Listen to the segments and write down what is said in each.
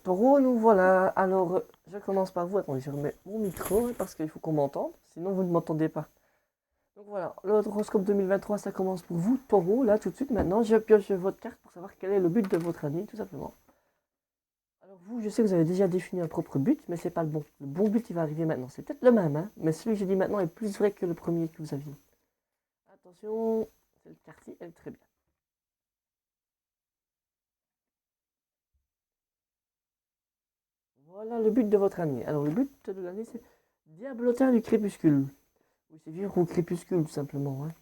Taureau, nous voilà. Alors, je commence par vous. Attendez, je remets mon micro parce qu'il faut qu'on m'entende. Sinon, vous ne m'entendez pas. Donc voilà, l'horoscope 2023, ça commence pour vous, Taureau. Là, tout de suite, maintenant, je pioche votre carte pour savoir quel est le but de votre année, tout simplement. Alors vous, je sais que vous avez déjà défini un propre but, mais c'est pas le bon. Le bon but, il va arriver maintenant. C'est peut-être le même, hein, mais celui que j'ai dit maintenant est plus vrai que le premier que vous aviez. Attention, cette carte-ci, elle est très bien. Voilà le but de votre année. Alors, le but de l'année, c'est Diablotin du crépuscule. Oui, c'est vivre au crépuscule, tout simplement, hein.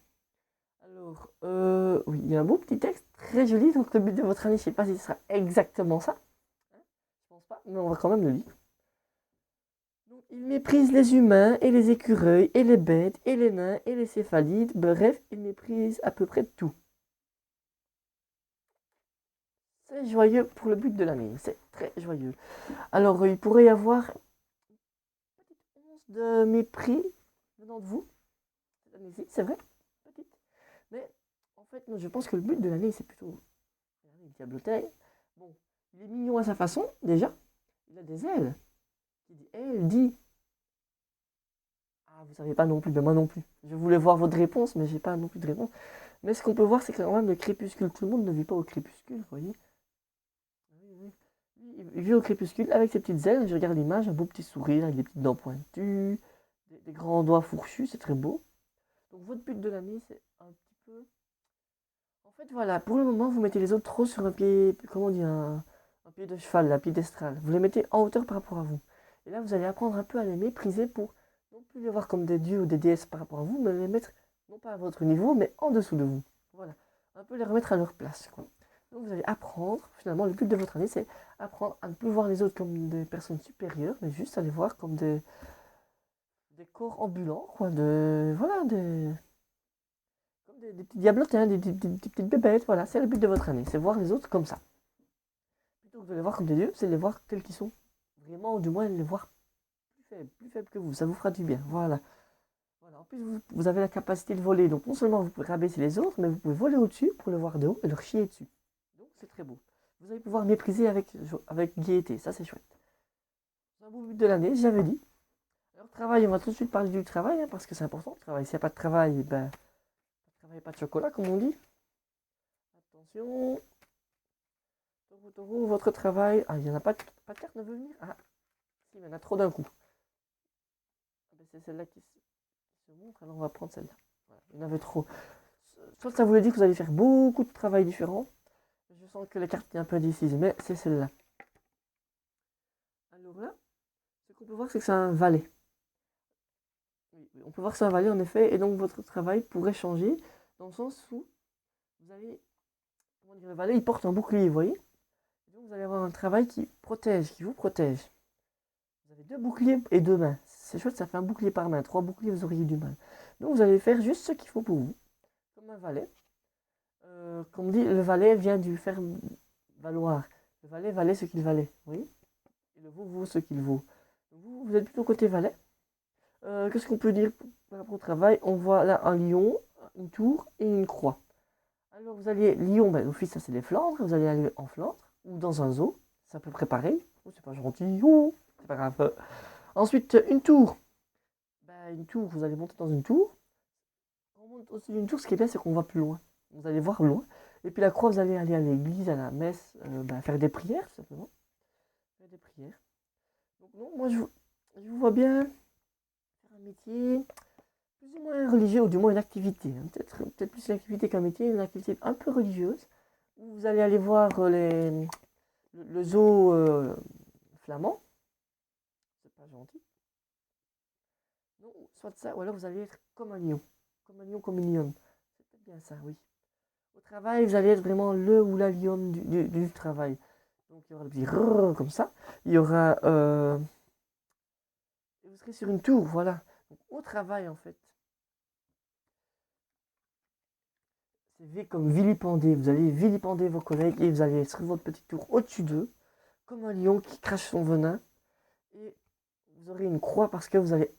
Alors, oui, il y a un beau petit texte, très joli, donc le but de votre année, je ne sais pas si ce sera exactement ça, hein, je pense pas, mais on va quand même le lire. Donc, il méprise les humains, et les écureuils, et les bêtes, et les nains, et les céphalides, bref, il méprise à peu près tout. C'est joyeux pour le but de l'année, c'est très joyeux. Alors, il pourrait y avoir une petite once de mépris venant de vous, cette année-ci, c'est vrai, petite. Mais, en fait, non, je pense que le but de l'année, c'est plutôt Diablotin. Bon, il est mignon à sa façon, déjà. Il a des ailes. Elle dit. Ah, vous savez pas non plus, ben moi non plus. Je voulais voir votre réponse, mais j'ai pas non plus de réponse. Mais ce qu'on peut voir, c'est que quand même le crépuscule, tout le monde ne vit pas au crépuscule, vous voyez. Oui, oui. Il vit au crépuscule avec ses petites ailes. Je regarde l'image, un beau petit sourire avec des petites dents pointues, des grands doigts fourchus, c'est très beau. Donc votre but de l'année, c'est un petit peu. En fait, voilà, pour le moment, vous mettez les autres trop sur un pied, comment dire, un pied de cheval, un piédestal. Vous les mettez en hauteur par rapport à vous. Et là, vous allez apprendre un peu à les mépriser pour non plus les voir comme des dieux ou des déesses par rapport à vous, mais les mettre non pas à votre niveau, mais en dessous de vous. Voilà, un peu les remettre à leur place, quoi. Donc vous allez apprendre, finalement, le but de votre année, c'est apprendre à ne plus voir les autres comme des personnes supérieures, mais juste à les voir comme des corps ambulants, quoi, voilà, comme des petits diablotins, des petites bébêtes, voilà, c'est le but de votre année, c'est voir les autres comme ça. Plutôt que de les voir comme des dieux, c'est de les voir tels qu'ils sont. Vraiment, ou du moins les voir plus faibles que vous, ça vous fera du bien, voilà. Voilà. En plus, vous avez la capacité de voler, donc non seulement vous pouvez rabaisser les autres, mais vous pouvez voler au-dessus pour le voir de haut et leur chier dessus. Donc c'est très beau. Vous allez pouvoir mépriser avec gaieté, ça c'est chouette. C'est un beau but de l'année, j'avais dit. Alors travail, on va tout de suite parler du travail, hein, parce que c'est important le travail. S'il n'y a pas de travail, ben, pas de travail, pas de chocolat, comme on dit. Attention, Taureau, votre travail. Ah, il n'y en a pas, pas de carte ne veut venir. Ah, si, mais il y en a trop d'un coup. Ah, ben, c'est celle-là qui se montre, alors on va prendre celle-là. Voilà, il y en avait trop. Soit ça voulait dire que vous allez faire beaucoup de travail différent. Je sens que la carte est un peu indécise, mais c'est celle-là. Alors là, ce qu'on peut voir, c'est que c'est un valet. Oui, on peut voir que c'est un valet en effet, et donc votre travail pourrait changer dans le sens où vous allez, comment dire, le valet il porte un bouclier, vous voyez. Et donc vous allez avoir un travail qui protège, qui vous protège. Vous avez deux boucliers et deux mains. C'est chouette, ça fait un bouclier par main. Trois boucliers, vous auriez du mal. Donc vous allez faire juste ce qu'il faut pour vous, comme un valet. Comme dit, le valet vient du faire valoir. Le valet valait ce qu'il valait, oui. Et le veau vaut ce qu'il vaut. Vous êtes plutôt côté valet. Qu'est-ce qu'on peut dire par rapport au travail? On voit là un lion, une tour et une croix. Alors vous allez, Lyon, ben, l'office, ça c'est les Flandres. Vous allez aller en Flandre ou dans un zoo. C'est à peu près pareil. Oh, c'est pas gentil. Oh, c'est pas grave. Ensuite, une tour. Ben, une tour, vous allez monter dans une tour. Quand on monte au-dessus d'une tour, ce qui est bien, c'est qu'on va plus loin. Vous allez voir loin. Et puis la croix, vous allez aller à l'église, à la messe, ben, faire des prières, tout simplement. Faire des prières. Donc non, moi je vous vois bien faire un métier plus ou moins religieux, ou du moins une activité, hein. Peut-être plus une activité qu'un métier, une activité un peu religieuse, où vous allez aller voir le zoo flamand, c'est pas gentil, non, soit ça, ou alors vous allez être comme un lion, comme une lionne, c'est peut-être bien ça, oui. Au travail, vous allez être vraiment le ou la lionne du travail. Donc il y aura le petit rrrr comme ça, il y aura, vous serez sur une tour, voilà. Donc, au travail en fait, c'est comme vilipender. Vous allez vilipender vos collègues et vous allez être sur votre petite tour au-dessus d'eux, comme un lion qui crache son venin. Et vous aurez une croix parce que vous allez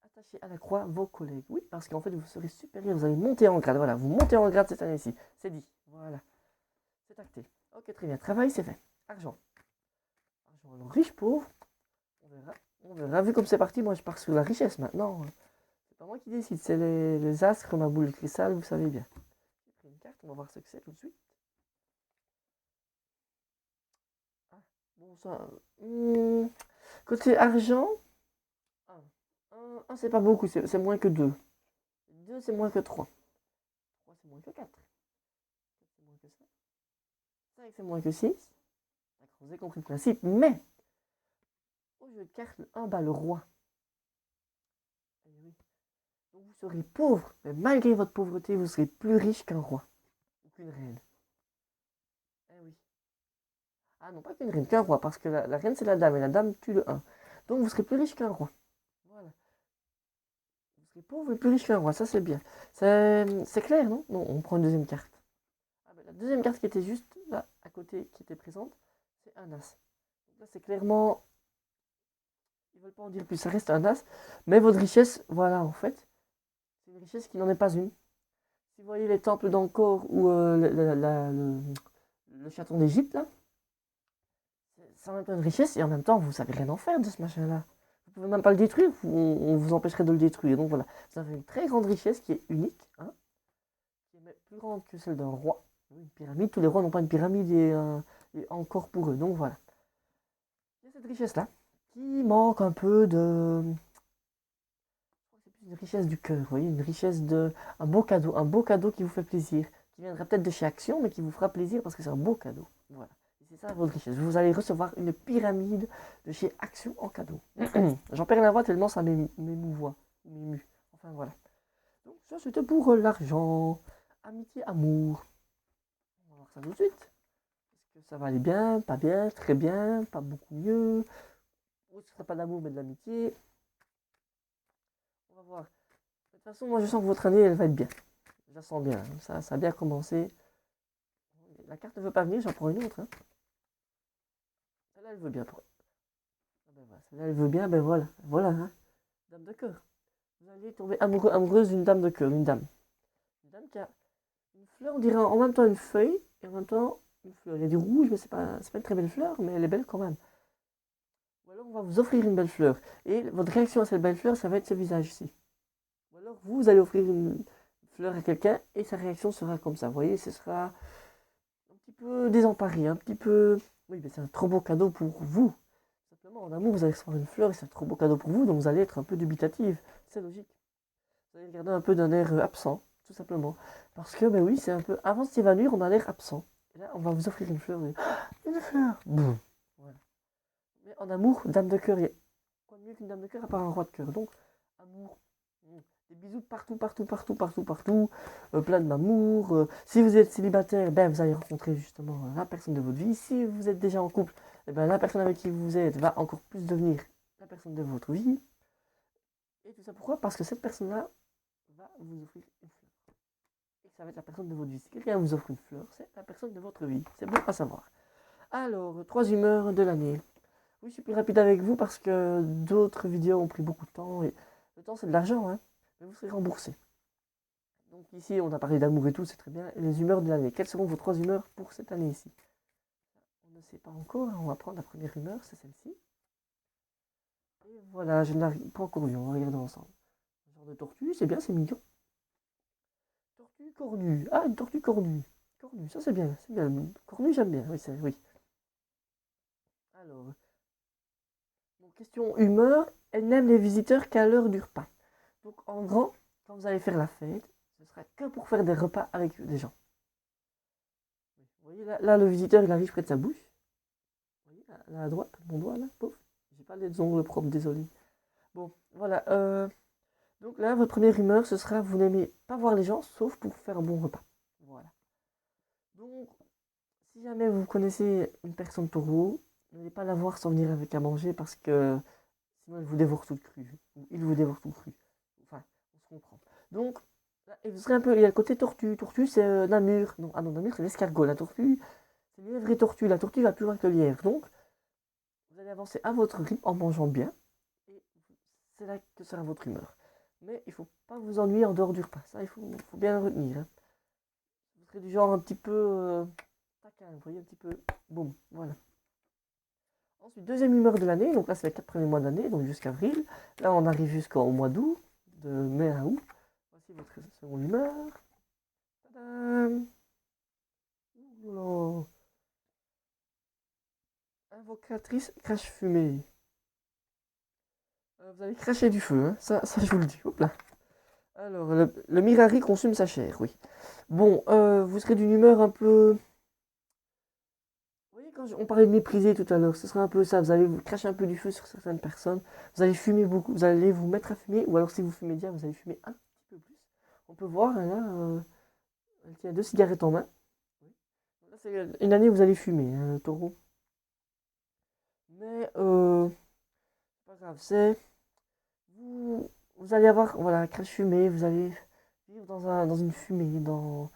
attacher à la croix vos collègues. Oui, parce qu'en fait, vous serez supérieur, vous allez monter en grade. Voilà, vous montez en grade cette année-ci. C'est dit. Voilà, c'est acté. Ok, très bien. Travail, c'est fait. Argent. l'argent. Alors, riche, pauvre, on verra. On verra. Vu comme c'est parti, moi je pars sur la richesse maintenant. C'est pas moi qui décide, c'est les astres, ma boule de cristal, vous savez bien. J'ai pris une carte, on va voir ce que c'est tout de suite. Ah, bon, ça. Côté argent, 1, c'est pas beaucoup, c'est moins que 2. 2, c'est moins que 3. 3, c'est moins que 4. 4, c'est moins que 5. 5, c'est moins que 6. D'accord, vous avez compris le principe. Mais, au jeu de cartes, le 1 bat le roi. Eh oui. Donc vous serez pauvre, mais malgré votre pauvreté, vous serez plus riche qu'un roi ou qu'une reine. Eh oui. Ah non, pas qu'une reine, qu'un roi, parce que la reine c'est la dame, et la dame tue le 1. Donc vous serez plus riche qu'un roi. Voilà. Vous serez pauvre et plus riche qu'un roi, ça c'est bien. C'est clair, non? Non, on prend une deuxième carte. Ah ben, la deuxième carte qui était juste là, à côté, qui était présente, c'est un as. Donc là c'est clairement, ils veulent pas en dire plus, ça reste un as. Mais votre richesse, voilà en fait, c'est une richesse qui n'en est pas une. Si vous voyez les temples d'Angkor ou le château d'Égypte, là, c'est en même temps une richesse et en même temps, vous savez rien en faire de ce machin-là. Vous pouvez même pas le détruire, on vous empêcherait de le détruire. Donc voilà, vous avez une très grande richesse qui est unique, hein, qui est même plus grande que celle d'un roi. Une pyramide, tous les rois n'ont pas une pyramide et encore pour eux. Donc voilà. Il y a cette richesse-là qui manque un peu de. C'est plus une richesse du cœur, vous voyez, une richesse de. Un beau cadeau qui vous fait plaisir, qui viendra peut-être de chez Action, mais qui vous fera plaisir parce que c'est un beau cadeau. Voilà. Et c'est ça votre richesse. Vous allez recevoir une pyramide de chez Action en cadeau. J'en perds la voix tellement ça m'émouvoit, m'émue. Enfin voilà. Donc ça c'était pour l'argent, amitié, amour. On va voir ça tout de suite. Est-ce que ça va aller bien, très bien, pas beaucoup mieux? Ou ce serait pas d'amour mais de l'amitié? On va voir. De toute façon, moi je sens que votre année elle va être bien. Je la sens bien. Ça a bien commencé. La carte ne veut pas venir, j'en prends une autre. Hein. Celle-là elle veut bien. Ah ben voilà. Celle-là elle veut bien, ben voilà. Voilà. Hein. Dame de cœur. Vous allez tomber amoureux, amoureuse d'une dame de cœur, une dame. Une dame qui a une fleur, on dirait en même temps une feuille et en même temps une fleur. Il y a du rouge, mais c'est pas une très belle fleur, mais elle est belle quand même. Ou alors on va vous offrir une belle fleur. Et votre réaction à cette belle fleur, ça va être ce visage-ci. Ou alors vous allez offrir une fleur à quelqu'un et sa réaction sera comme ça. Vous voyez, ce sera un petit peu désemparé, un petit peu. Oui, mais c'est un trop beau cadeau pour vous. Simplement, en amour, vous allez recevoir une fleur et c'est un trop beau cadeau pour vous, donc vous allez être un peu dubitative. C'est logique. Vous allez regarder un peu d'un air absent, tout simplement. Parce que, ben oui, c'est un peu. Avant de s'évanouir, on a l'air absent. Et là, on va vous offrir une fleur. Et... une fleur. Boum. Voilà. Mais en amour, dame de cœur, il y a quoi de mieux qu'une dame de cœur à part un roi de cœur. Donc, amour. Des bisous partout, partout, partout, partout, partout. Plein d'amour. Si vous êtes célibataire, ben, vous allez rencontrer justement la personne de votre vie. Si vous êtes déjà en couple, eh ben, la personne avec qui vous êtes va encore plus devenir la personne de votre vie. Et tout ça pourquoi? Parce que cette personne-là va vous offrir une fleur. Et ça va être la personne de votre vie. Si quelqu'un vous offre une fleur, c'est la personne de votre vie. C'est bon à savoir. Alors, 3 humeurs de l'année. Oui, je suis plus rapide avec vous parce que d'autres vidéos ont pris beaucoup de temps. Et le temps, c'est de l'argent, hein. Mais vous serez remboursé. Donc ici, on a parlé d'amour et tout, c'est très bien. Et les humeurs de l'année. Quelles seront vos 3 humeurs pour cette année ici? On ne sait pas encore. Hein. On va prendre la première humeur, c'est celle-ci. Et voilà, je ne l'ai pas encore vue. On va regarder ensemble. Un genre de tortue, c'est bien, c'est mignon. Tortue cornue. Ah, une tortue cornue. Cornue, ça c'est bien, c'est bien. Cornue, j'aime bien. Oui, oui. Alors, bon, question humeur. Elle n'aime les visiteurs qu'à l'heure du repas. Donc, en gros, quand vous allez faire la fête, ce sera que pour faire des repas avec des gens. Vous voyez, là le visiteur, il arrive près de sa bouche. Vous voyez, là à droite, mon doigt, là, pauvre. J'ai pas les ongles propres, désolé. Bon, voilà. Donc là, votre première humeur, ce sera, vous n'aimez pas voir les gens, sauf pour faire un bon repas. Voilà. Donc, si jamais vous connaissez une personne taureau, n'allez pas la voir sans venir avec à manger parce que sinon elle vous dévore tout cru. Ou il vous dévore tout cru. Enfin, on se comprend. Donc, là, et vous serez un peu. Il y a le côté tortue. Tortue, c'est Namur. Non, ah non, Namur, c'est l'escargot. La tortue, c'est lièvre et tortue. La tortue va plus loin que le lièvre. Donc, vous allez avancer à votre rythme en mangeant bien. Et c'est là que sera votre humeur. Mais il ne faut pas vous ennuyer en dehors du repas. Ça, il faut bien le retenir. Hein. Vous serez du genre un petit peu taquin, vous voyez, un petit peu. Boum, voilà. Ensuite, deuxième humeur de l'année, donc là c'est les 4 premiers mois de l'année, donc jusqu'à avril. Là on arrive jusqu'au mois d'août, de mai à août. Voici votre seconde humeur. Tadam! Oula. Invocatrice crache-fumée. Vous allez cracher du feu, hein. Ça je vous le dis. Hop là. Alors, le Mirari consume sa chair, oui. Bon, vous serez d'une humeur un peu... Vous voyez, quand on parlait de mépriser tout à l'heure, ce sera un peu ça. Vous allez vous cracher un peu du feu sur certaines personnes. Vous allez fumer beaucoup. Vous allez vous mettre à fumer. Ou alors, si vous fumez déjà, vous allez fumer un petit peu plus. On peut voir, hein, là, elle tient 2 cigarettes en main. Oui. Là, c'est une année où vous allez fumer, hein, le taureau. Mais, c'est pas grave, c'est... Vous allez avoir, voilà, crash fumée. Vous allez vivre dans une fumée, dans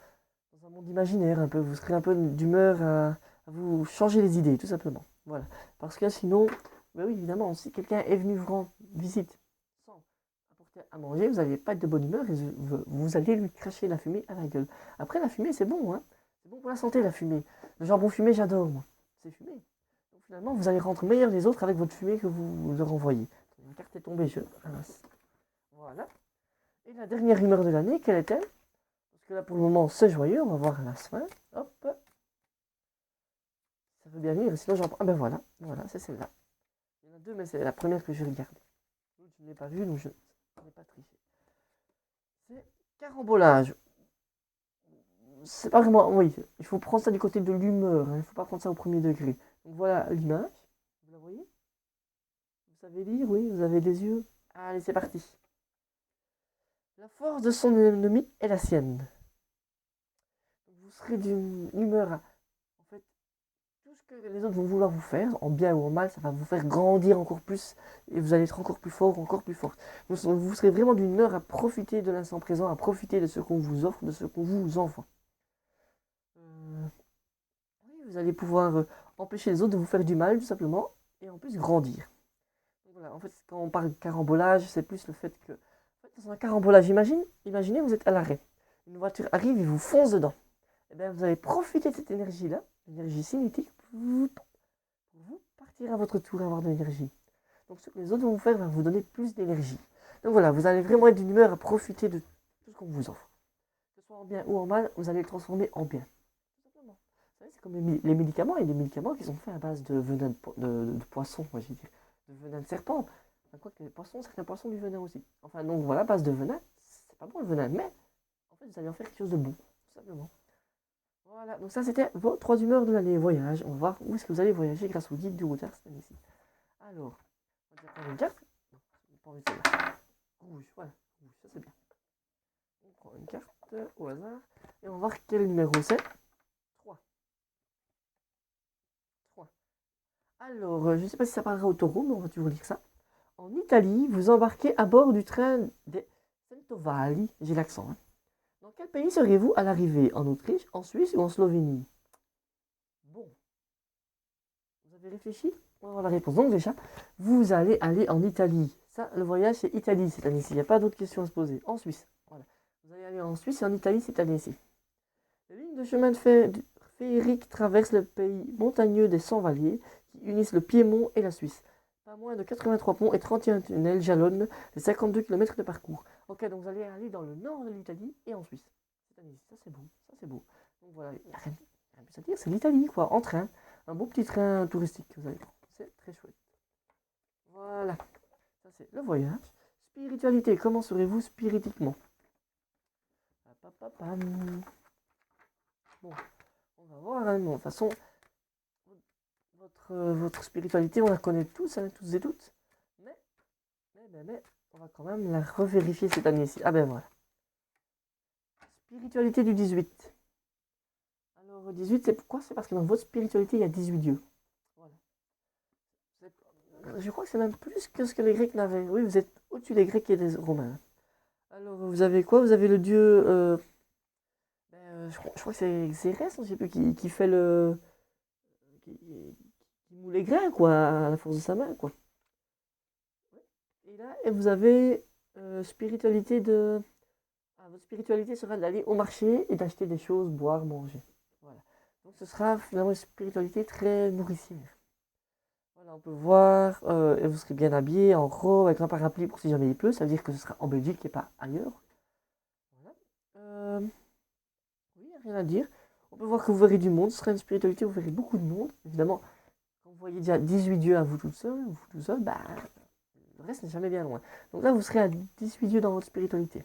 un monde imaginaire un peu. Vous serez un peu d'humeur à vous changer les idées, tout simplement. Voilà. Parce que sinon, ben oui, évidemment, si quelqu'un est venu vous rendre visite sans apporter à manger, vous n'allez pas être de bonne humeur et vous allez lui cracher la fumée à la gueule. Après, la fumée, c'est bon, hein. C'est bon pour la santé, la fumée. Le jambon fumé, j'adore, moi. C'est fumé. Donc finalement, vous allez rendre meilleur les autres avec votre fumée que vous leur envoyez. La carte est tombée, je ramasse. Voilà. Et la dernière humeur de l'année, quelle est-elle? Parce que là, pour le moment, c'est joyeux. On va voir à la fin. Hop. Ça veut bien venir. Sinon, j'en prends. Ah ben voilà. Voilà, c'est celle-là. Il y en a deux, mais c'est la première que je regarde. L'autre, je ne l'ai pas vue, donc je n'ai pas triché. C'est carambolage. C'est pas vraiment. Oui, il faut prendre ça du côté de l'humeur. Hein. Il ne faut pas prendre ça au premier degré. Donc voilà l'image. Vous la voyez? Vous savez lire? Oui, vous avez des yeux. Allez, c'est parti. La force de son ennemi est la sienne. Vous serez d'une humeur. En fait, tout ce que les autres vont vouloir vous faire, en bien ou en mal, ça va vous faire grandir encore plus et vous allez être encore plus fort, encore plus forte. Vous serez vraiment d'une humeur à profiter de l'instant présent, à profiter de ce qu'on vous offre, de ce qu'on vous envoie. Oui, vous allez pouvoir empêcher les autres de vous faire du mal, tout simplement, et en plus grandir. Donc voilà, en fait, quand on parle de carambolage, c'est plus le fait que, en fait, dans un carambolage, imaginez, vous êtes à l'arrêt. Une voiture arrive et vous fonce dedans. Et bien, vous allez profiter de cette énergie-là, l'énergie cinétique, pour vous partir à votre tour et avoir de l'énergie. Donc ce que les autres vont vous faire va vous donner plus d'énergie. Donc voilà, vous allez vraiment être d'une humeur à profiter de tout ce qu'on vous offre. Que ce soit en bien ou en mal, vous allez le transformer en bien. Tout simplement. Vous savez, c'est comme les médicaments. Il y a des médicaments qui sont faits à base de venin de poisson, moi j'ai dit, de venin de serpent. Enfin, quoi que les poissons, certains poissons du venin aussi. Enfin, donc voilà, à base de venin, c'est pas bon le venin, mais en fait, vous allez en faire quelque chose de bon, tout simplement. Voilà, donc ça c'était vos 3 humeurs de l'année voyage. On va voir où est-ce que vous allez voyager grâce au guide du routard cette année-ci. Alors, on va prendre une carte. Non, je n'ai pas envie de celle-là. Rouge, voilà. Rouge, ça c'est bien. On prend une carte au hasard. Et on va voir quel numéro c'est. 3. 3. Alors, je ne sais pas si ça parlera au taureau, mais on va toujours lire ça. En Italie, vous embarquez à bord du train des Centovali. J'ai l'accent. Hein. Dans quel pays serez-vous à l'arrivée? En Autriche, en Suisse ou en Slovénie? Bon, vous avez réfléchi? On va voir la réponse. Donc déjà, vous allez aller en Italie. Ça, le voyage, c'est Italie cette année-ci. Il n'y a pas d'autres questions à se poser. En Suisse. Voilà. Vous allez aller en Suisse et en Italie cette année-ci. Les lignes de chemin de fer féerique traversent le pays montagneux des Cent-Valiers qui unissent le Piémont et la Suisse. Pas moins de 83 ponts et 31 tunnels jalonnent les 52 km de parcours. Ok, donc vous allez aller dans le nord de l'Italie et en Suisse. Cette année-ci, ça c'est beau. Ça c'est beau. Donc voilà, il n'y a rien de plus à dire. C'est l'Italie, quoi, en train. Un beau petit train touristique que vous allez prendre. C'est très chouette. Voilà. Ça, c'est le voyage. Spiritualité. Comment serez-vous spirituellement? Bon, on va voir. Hein, de toute façon, votre spiritualité, on la connaît tous, hein, tous et toutes. Mais, on va quand même la revérifier cette année-ci. Ah ben voilà. Spiritualité du 18. Alors, 18, c'est pourquoi? C'est parce que dans votre spiritualité, il y a 18 dieux. Voilà. Je crois que c'est même plus que ce que les Grecs n'avaient. Oui, vous êtes au-dessus des Grecs et des Romains. Alors, vous avez quoi? Vous avez le dieu. Je crois que c'est Xérès, je ne sais plus, qui fait le. Qui moule les grains, quoi, à la force de sa main, quoi. Et là, vous avez spiritualité de. Ah, votre spiritualité sera d'aller au marché et d'acheter des choses, boire, manger. Voilà. Donc, ce sera finalement une spiritualité très nourricière. Voilà, on peut voir, et vous serez bien habillé, en robe, avec un parapluie pour si jamais il pleut. Ça veut dire que ce sera en Belgique et pas ailleurs. Voilà. Oui, rien à dire. On peut voir que vous verrez du monde. Ce sera une spiritualité, vous verrez beaucoup de monde. Évidemment, quand vous voyez déjà 18 dieux à vous tout seul, bah, le reste n'est jamais bien loin. Donc là, vous serez à 18 dieux dans votre spiritualité.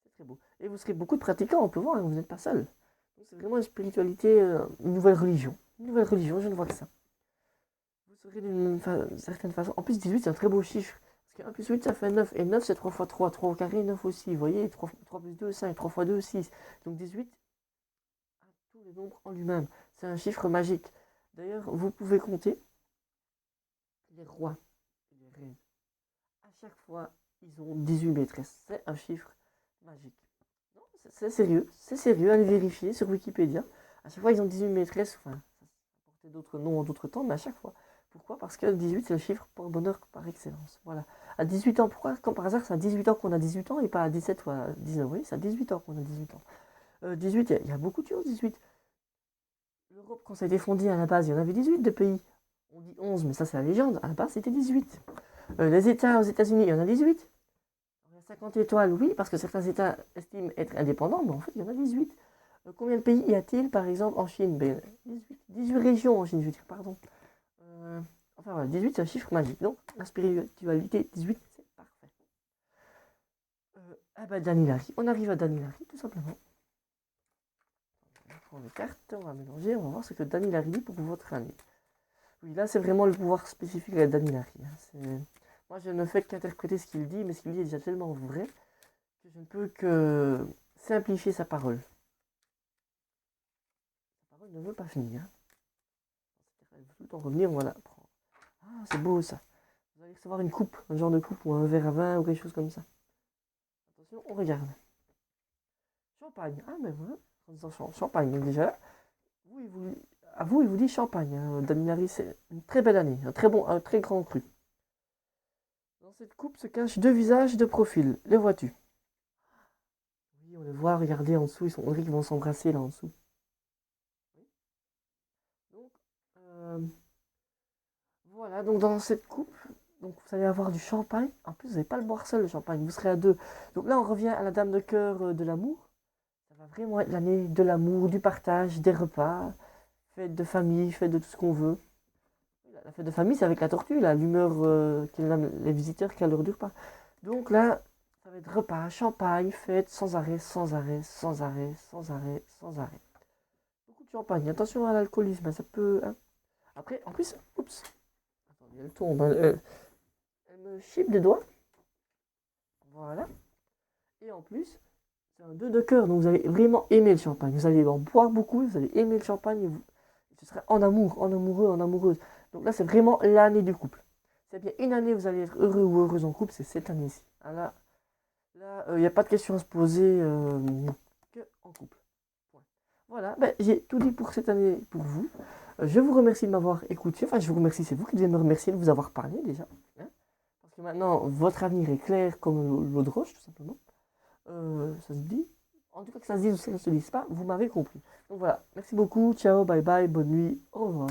C'est très beau. Et vous serez beaucoup de pratiquants, on peut voir, hein, vous n'êtes pas seul. Donc c'est vraiment une spiritualité, une nouvelle religion. Une nouvelle religion, je ne vois que ça. Vous serez d'une certaine façon. En plus, 18, c'est un très beau chiffre. Parce que 1 plus 8, ça fait 9. Et 9, c'est 3 fois 3. 3 au carré, 9 aussi. Vous voyez, 3 plus 2, 5. 3 fois 2, 6. Donc 18 a tous les nombres en lui-même. C'est un chiffre magique. D'ailleurs, vous pouvez compter les rois et les reines. À chaque fois, ils ont 18 maîtresses. C'est un chiffre magique. Non, c'est sérieux, allez vérifier sur Wikipédia. À chaque fois, ils ont 18 maîtresses, enfin, ça portait d'autres noms en d'autres temps, mais à chaque fois. Pourquoi? Parce que 18, c'est le chiffre pour bonheur par excellence. Voilà. À 18 ans, pourquoi? Comme par hasard, c'est à 18 ans qu'on a 18 ans et pas à 17 ou à 19. Oui, c'est à 18 ans qu'on a 18 ans. 18, il y a beaucoup de choses, 18. L'Europe, quand ça a été fondé à la base, il y en avait 18 de pays. On dit 11, mais ça, c'est la légende. À la base, c'était 18. Les États aux États-Unis, il y en a 18. Il y a 50 étoiles, oui, parce que certains États estiment être indépendants, mais en fait, il y en a 18. Combien de pays y a-t-il, par exemple, en Chine? Ben, 18 régions en Chine, je veux dire, pardon. Euh, enfin voilà, 18, c'est un chiffre magique. Donc, la spiritualité, 18, c'est parfait. Ah bah, Danilari, on arrive à Danilari, tout simplement. On prend les cartes, on va mélanger, on va voir ce que Danilari dit pour votre année. Oui, là, c'est vraiment le pouvoir spécifique à Danilari. Moi, je ne fais qu'interpréter ce qu'il dit, mais ce qu'il dit est déjà tellement vrai que je ne peux que simplifier sa parole. Sa parole ne veut pas finir. Elle veut tout le temps revenir, voilà. Ah, c'est beau ça. Vous allez recevoir une coupe, un genre de coupe ou un verre à vin ou quelque chose comme ça. Attention, on regarde. Champagne. Ah, mais voilà. En disant champagne, donc déjà, vous, à vous, il vous dit champagne. Hein. Daminari, c'est une très belle année. Un très grand cru. Dans cette coupe se cachent deux visages de profil. Les vois-tu? Oui, on les voit, regardez en dessous. On dirait qu'ils vont s'embrasser là en dessous. Oui. Donc, euh, voilà, donc dans cette coupe, donc vous allez avoir du champagne. En plus, vous n'allez pas le boire seul, le champagne. Vous serez à deux. Donc là, on revient à la dame de cœur de l'amour. Ça va vraiment être l'année de l'amour, du partage, des repas, fête de famille, fête de tout ce qu'on veut. La fête de famille, c'est avec la tortue, là, l'humeur les visiteurs qui a l'heure du repas. Donc là, ça va être repas, champagne, fête, sans arrêt, sans arrêt, sans arrêt, sans arrêt, sans arrêt. Beaucoup de champagne. Attention à l'alcoolisme, ça peut. Hein. Après, en plus, oups, attendez, elle tombe. Hein, elle me chipe des doigts. Voilà. Et en plus, c'est un 2 de cœur, donc vous allez vraiment aimer le champagne. Vous allez en boire beaucoup, vous allez aimer le champagne et ce sera en amour, en amoureux, en amoureuse. Donc là, c'est vraiment l'année du couple. C'est bien une année, vous allez être heureux ou heureuse en couple, c'est cette année-ci. Ah là, il n'y a pas de question à se poser que en couple. Point. Voilà, ben, j'ai tout dit pour cette année pour vous. Je vous remercie de m'avoir écouté. Enfin, je vous remercie, c'est vous qui devez me remercier de vous avoir parlé déjà. Hein. Parce que maintenant, votre avenir est clair comme l'eau de roche, tout simplement. Ça se dit. En tout cas, que ça se dise ou que ça ne se dise pas, vous m'avez compris. Donc voilà, merci beaucoup, ciao, bye bye, bonne nuit, au revoir.